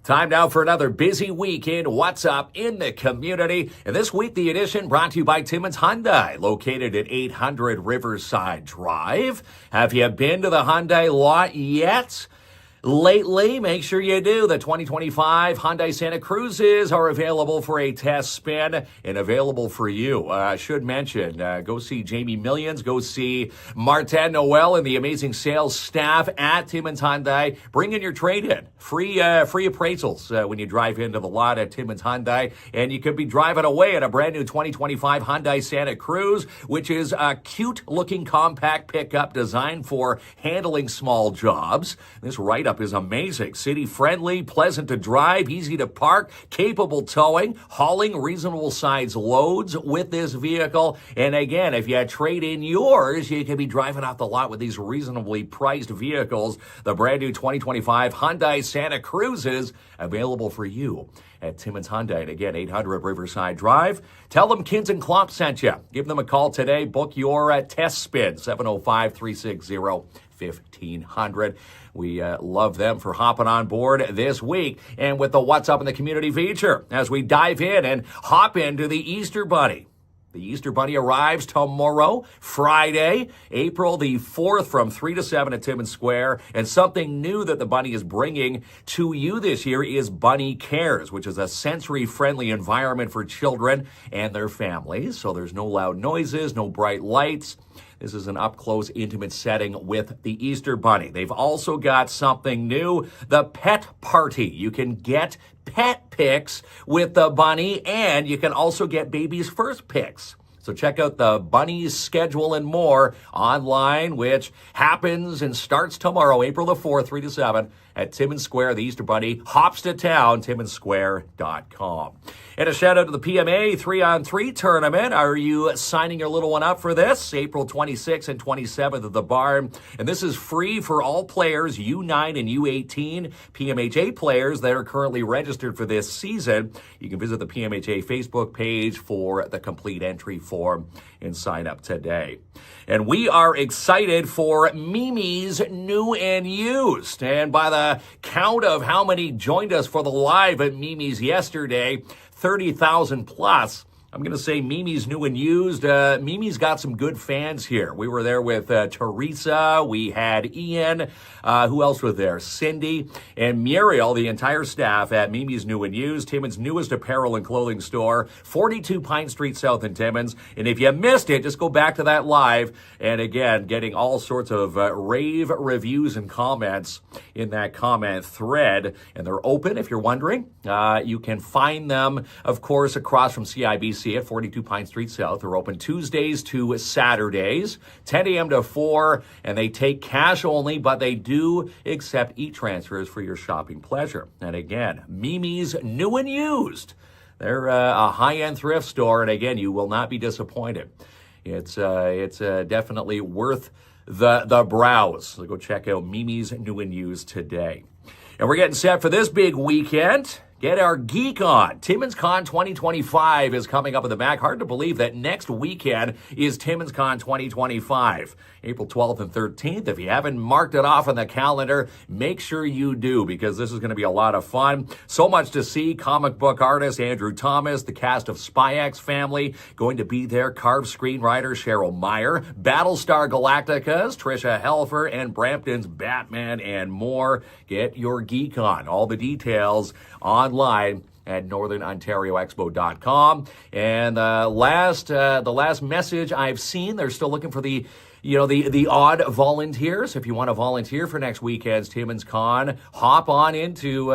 Time now for another busy weekend. What's up in the community? And this week, the edition brought to you by Timmins Hyundai, located at 800 Riverside Drive. Have you been to the Hyundai lot yet? Lately, make sure you do. The 2025 Hyundai Santa Cruzes are available for a test spin and available for you. I should mention, go see Jamie Millions, go see Martin Noel and the amazing sales staff at Timmins Hyundai. Bring in your trade-in. Free appraisals when you drive into the lot at Timmins Hyundai. And you could be driving away in a brand new 2025 Hyundai Santa Cruz, which is a cute-looking compact pickup designed for handling small jobs. This right-up is amazing. City friendly, pleasant to drive, easy to park, capable towing, hauling reasonable size loads with this vehicle. And again, if you trade in yours, you can be driving off the lot with these reasonably priced vehicles. The brand new 2025 Hyundai Santa Cruzes available for you at Timmins Hyundai. And again, 800 Riverside Drive. Tell them KINZ and KLOMP sent you. Give them a call today. Book your test spin, 705-360-1500. We love them for hopping on board this week. And with the What's Up in the Community feature, as we dive in and hop into the Easter Bunny. The Easter Bunny arrives tomorrow, Friday, April the 4th from 3 to 7 at Timmins Square. And something new that the Bunny is bringing to you this year is Bunny Cares, which is a sensory-friendly environment for children and their families. So there's no loud noises, no bright lights. This is an up-close, intimate setting with the Easter Bunny. They've also got something new, the Pet Party. You can get pet pics with the bunny, and you can also get baby's first pics. So check out the Bunny's schedule and more online, which happens and starts tomorrow, April the 4th, 3 to 7 at Timmins Square. The Easter Bunny hops to town, timminsquare.com. And a shout out to the PMA 3-on-3 tournament. Are you signing your little one up for this? April 26th and 27th at the barn. And this is free for all players, U9 and U18 PMHA players that are currently registered for this season. You can visit the PMHA Facebook page for the complete entry form and sign up today. And we are excited for Mimi's New and Used. And by the count of how many joined us for the live at Mimi's yesterday, 30,000 plus. I'm going to say Mimi's New and Used. Mimi's got some good fans here. We were there with Teresa. We had Ian. Who else was there? Cindy and Muriel, the entire staff at Mimi's New and Used, Timmins' newest apparel and clothing store, 42 Pine Street South in Timmins. And if you missed it, just go back to that live. And again, getting all sorts of rave reviews and comments in that comment thread. And they're open, if you're wondering. You can find them, of course, across from CIBC at 42 Pine Street South. They're open Tuesdays to Saturdays, 10 a.m. to 4, and they take cash only, but they do accept e-transfers for your shopping pleasure. And again, Mimi's New and Used. They're a high-end thrift store, and again, you will not be disappointed. It's definitely worth the browse. So go check out Mimi's New and Used today. And we're getting set for this big weekend. Get our geek on. Timmins Con 2025 is coming up in the back. Hard to believe that next weekend is Timmins Con 2025, April 12th and 13th. If you haven't marked it off on the calendar, make sure you do, because this is going to be a lot of fun. So much to see. Comic book artist Andrew Thomas, the cast of Spy X Family going to be there. Carved screenwriter Cheryl Meyer, Battlestar Galactica's Trisha Helfer, and Brampton's Batman, and more. Get your geek on. All the details online at northernontarioexpo.com. And the last message I've seen, they're still looking for the odd volunteers. If you want to volunteer for next weekend's Timmins Con, hop on into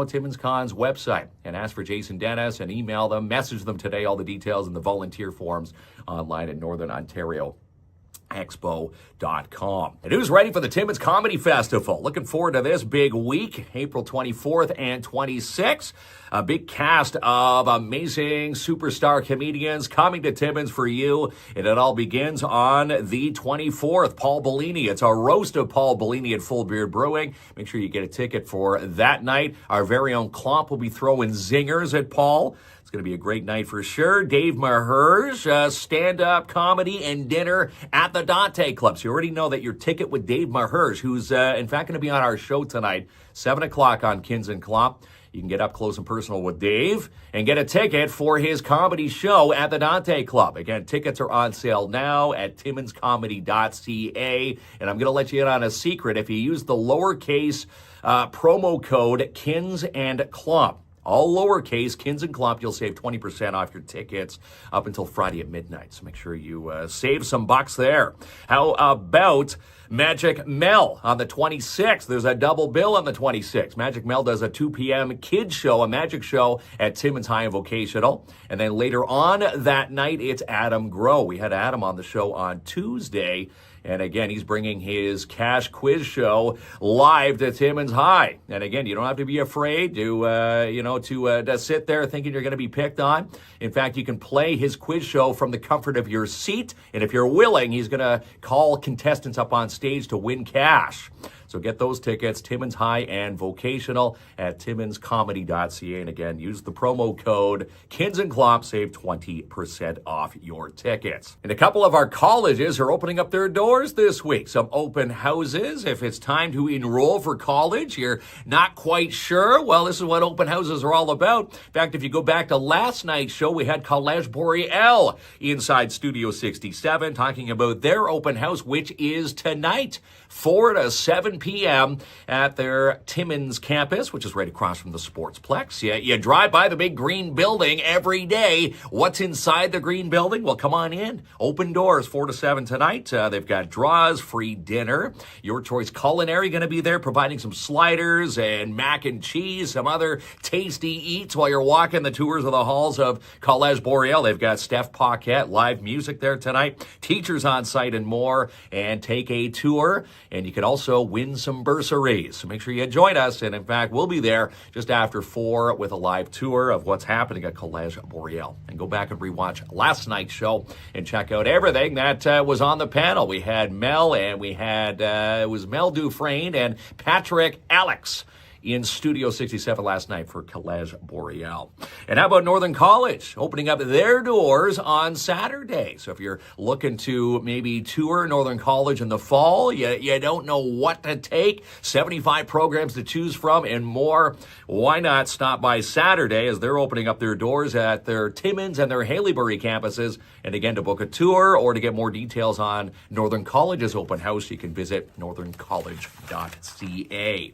Timmins Con's website and ask for Jason Dennis and email them, message them today, all the details in the volunteer forms online at northernontarioexpo.com. And who's ready for the Timmins Comedy Festival? Looking forward to this big week, April 24th and 26th. A big cast of amazing superstar comedians coming to Timmins for you. And it all begins on the 24th. Paul Bellini. It's a roast of Paul Bellini at Full Beard Brewing. Make sure you get a ticket for that night. Our very own Klomp will be throwing zingers at Paul. It's going to be a great night for sure. Dave Maherge, stand-up comedy and dinner at the Dante Club. So you already know that your ticket with Dave Maherge, who's in fact going to be on our show tonight, 7 o'clock on KINZ and KLOMP. You can get up close and personal with Dave and get a ticket for his comedy show at the Dante Club. Again, tickets are on sale now at timminscomedy.ca. And I'm going to let you in on a secret. If you use the lowercase promo code KINZ and KLOMP, all lowercase, KINZ and KLOMP, you'll save 20% off your tickets up until Friday at midnight. So make sure you save some bucks there. How about Magic Mel on the 26th? There's a double bill on the 26th. Magic Mel does a 2 p.m. kids show, a magic show at Timmins Hyundai Vocational. And then later on that night, it's Adam Grow. We had Adam on the show on Tuesday. And again, he's bringing his cash quiz show live to Timmins High. And again, you don't have to be afraid to sit there thinking you're going to be picked on. In fact, you can play his quiz show from the comfort of your seat. And if you're willing, he's going to call contestants up on stage to win cash. So get those tickets, Timmins High and Vocational at timminscomedy.ca. And again, use the promo code KINZ and KLOMP, save 20% off your tickets. And a couple of our colleges are opening up their doors this week. Some open houses. If it's time to enroll for college, you're not quite sure. Well, this is what open houses are all about. In fact, if you go back to last night's show, we had College Boreal inside Studio 67 talking about their open house, which is tonight, 4 to 7 p.m. at their Timmins campus, which is right across from the Sportsplex. You drive by the big green building every day. What's inside the green building? Well, come on in. Open doors, 4 to 7 tonight. They've got draws, free dinner. Your Choice Culinary going to be there providing some sliders and mac and cheese, some other tasty eats while you're walking the tours of the halls of College Boreal. They've got Steph Paquette, live music there tonight, teachers on site and more, and take a tour. And you can also win some bursaries. So make sure you join us. And in fact, we'll be there just after 4 with a live tour of what's happening at College Boreal. And go back and rewatch last night's show and check out everything that was on the panel. We had Mel, and we had, it was Mel Dufresne and Patrick Alex in Studio 67 last night for College Boreal. And how about Northern College opening up their doors on Saturday? So if you're looking to maybe tour Northern College in the fall, you don't know what to take, 75 programs to choose from and more, why not stop by Saturday as they're opening up their doors at their Timmins and their Haileybury campuses. And again, to book a tour or to get more details on Northern College's open house, you can visit northerncollege.ca.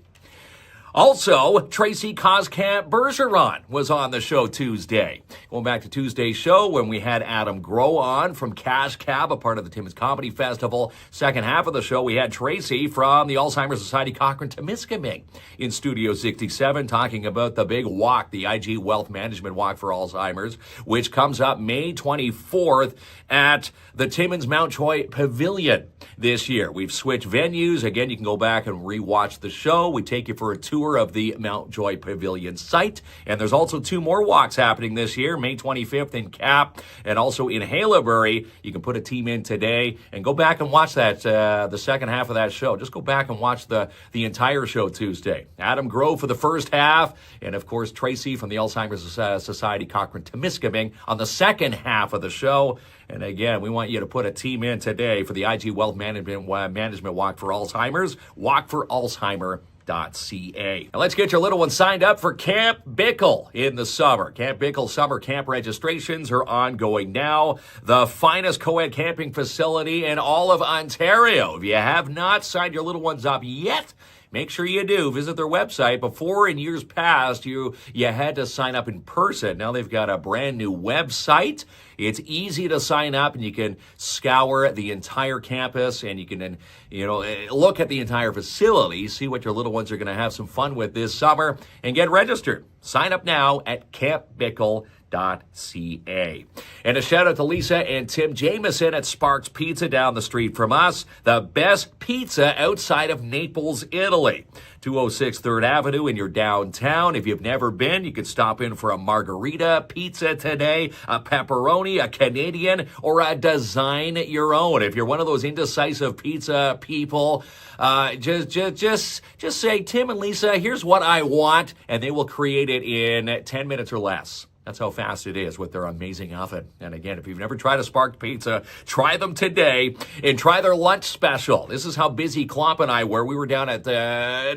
Also, Tracy Coscamp Bergeron was on the show Tuesday. Going back to Tuesday's show when we had Adam Grow on from Cash Cab, a part of the Timmins Comedy Festival. Second half of the show, we had Tracy from the Alzheimer's Society Cochrane-Temiskaming in Studio 67 talking about the big walk, the IG Wealth Management Walk for Alzheimer's, which comes up May 24th at the Timmins Mountjoy Pavilion this year. We've switched venues. Again, you can go back and rewatch the show. We take you for a tour of the Mountjoy Pavilion site. And there's also 2 more walks happening this year, May 25th in Cap and also in Haileybury. You can put a team in today and go back and watch that, the second half of that show. Just go back and watch the entire show Tuesday. Adam Grove for the first half, and of course, Tracy from the Alzheimer's Society Cochrane-Temiskaming on the second half of the show. And again, we want you to put a team in today for the IG Wealth Management Walk for Alzheimer's, walkforalzheimer.ca. And let's get your little one signed up for Camp Bickle in the summer. Camp Bickle summer camp registrations are ongoing now. The finest co-ed camping facility in all of Ontario. If you have not signed your little ones up yet, make sure you do. Visit their website. Before, in years past, you had to sign up in person. Now they've got a brand new website. It's easy to sign up, and you can scour the entire campus, and you can, look at the entire facility, see what your little ones are going to have some fun with this summer, and get registered. Sign up now at campbickle.ca. And a shout out to Lisa and Tim Jameson at Sparks Pizza down the street from us. The best pizza outside of Naples, Italy. 206 3rd Avenue in your downtown. If you've never been, you can stop in for a margarita pizza today, a pepperoni, a Canadian, or a design your own. If you're one of those indecisive pizza people, just say, Tim and Lisa, here's what I want, and they will create it in 10 minutes or less. That's how fast it is with their amazing oven. And again, if you've never tried a sparked pizza, try them today and try their lunch special. This is how busy KLOMP and I were. We were down at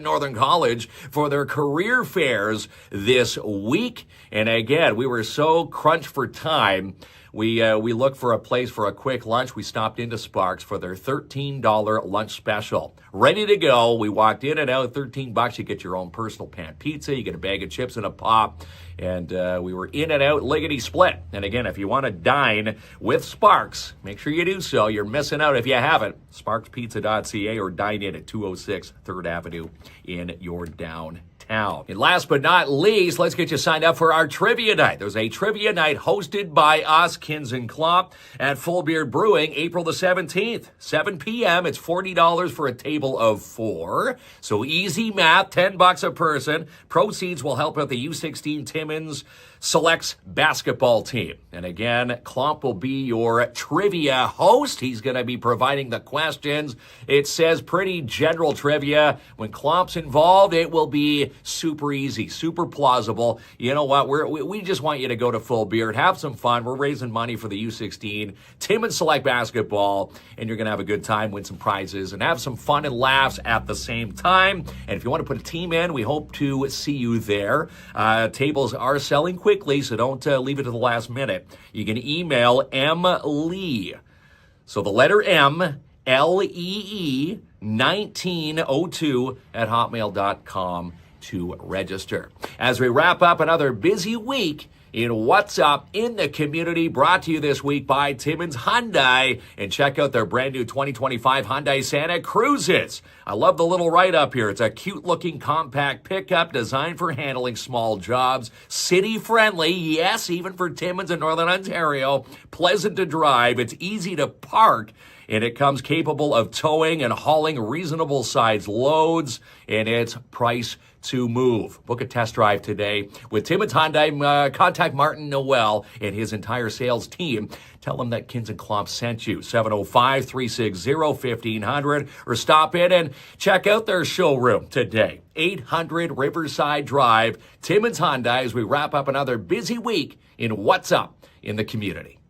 Northern College for their career fairs this week. And again, we were so crunched for time. We looked for a place for a quick lunch. We stopped into Sparks for their $13 lunch special. Ready to go. We walked in and out, $13. You get your own personal pan pizza. You get a bag of chips and a pop. And we were in and out lickety split. And again, if you want to dine with Sparks, make sure you do so. You're missing out if you haven't. SparksPizza.ca or dine in at 206 3rd Avenue in your downtown. And last but not least, let's get you signed up for our trivia night. There's a trivia night hosted by us, KINZ and KLOMP, at Full Beard Brewing, April the 17th, 7 p.m. It's $40 for a table of 4. So easy math, $10 a person. Proceeds will help out the U16 Timmins Selects basketball team. And again, KLOMP will be your trivia host. He's going to be providing the questions. It says pretty general trivia. When KLOMP's involved, it will be super easy, super plausible. You know what? We just want you to go to Full Beard, have some fun. We're raising money for the U16 Timmins Select basketball, and you're going to have a good time, win some prizes, and have some fun and laughs at the same time. And if you want to put a team in, we hope to see you there. Tables are selling quickly, so don't leave it to the last minute. You can email mlee, so the letter M, L-E-E, 1902 at hotmail.com to register. As we wrap up another busy week in What's Up in the Community, brought to you this week by Timmins Hyundai. And check out their brand new 2025 Hyundai Santa Cruises. I love the little write-up here. It's a cute-looking compact pickup designed for handling small jobs. City-friendly, yes, even for Timmins and Northern Ontario. Pleasant to drive. It's easy to park. And it comes capable of towing and hauling reasonable-sized loads. And it's price to move. Book a test drive today with Timmins Hyundai. Contact Martin Noel and his entire sales team. Tell them that KINZ and KLOMP sent you. 705-360-1500 or stop in and check out their showroom today. 800 Riverside Drive, Timmins Hyundai, as we wrap up another busy week in What's Up in the Community.